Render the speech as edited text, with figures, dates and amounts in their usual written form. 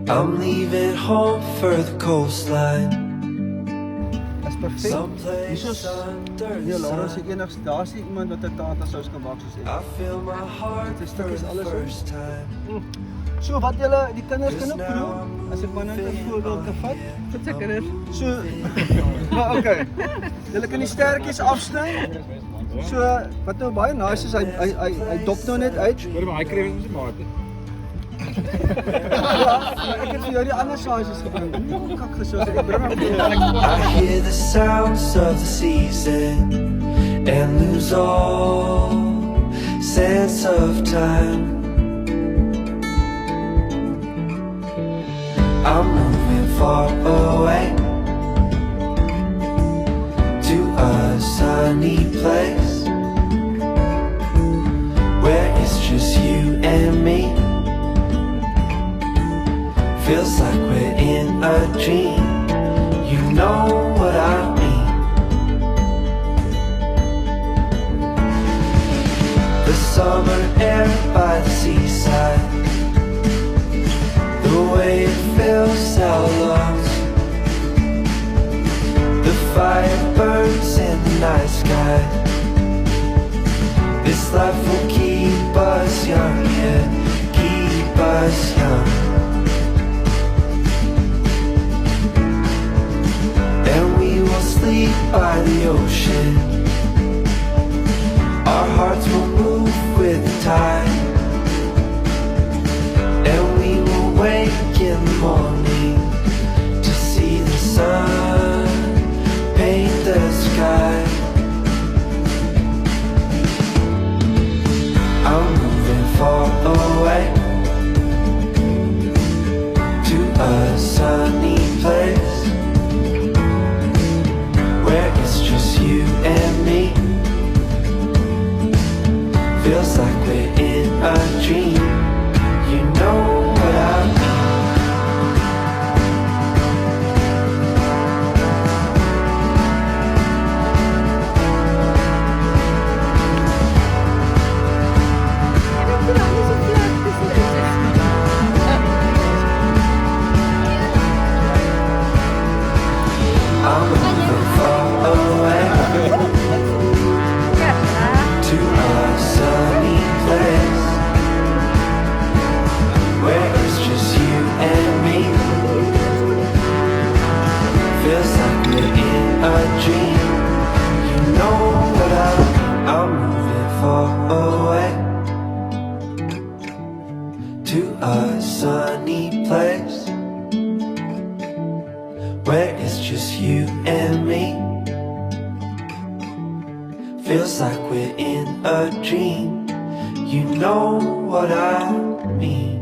I'm leaving home for the coastline. Dis perfek. Hier is ja, Laura sê enigs, daar is iemand wat 'n tata sous kan maak soos ek. I feel my heart Dit is for stukkies the alles first time. So wat julle die kinders kan ook proe as ek maar net 'n voorbeeld kan vat. Tot sy kinders. So maar okay. Julle kan die stertjies afsny. So wat nou baie nice is, hy dop nou net uit. Hoor maar, hy kry ons nie maat nie. Ja, ek het vir jou die ander sauces gebring. Kak gesoos, ek bring hom vir I hear the sounds of the season and lose all sense of time. I'm moving far away to a sunny place where it's just you and me. Feels like we're in a dream. You know what I mean. The summer air by the seaside, the way it fills our lungs, the fire burns in the night sky. This life will keep us young, yeah, keep us young. And we will sleep by the ocean. Our hearts will move with the tide. And we will wake in the morning to see the sun paint the sky. I'm moving far away to a sunny place where it's just you and me. Feels like we're in a dream. You know what I mean. I'm moving far away to a sunny place where it's just you and me. Feels like we're in a dream. You know what I mean. I'm moving far away to a sunny place where it's just you and me. Feels like we're in a dream. You know what I mean.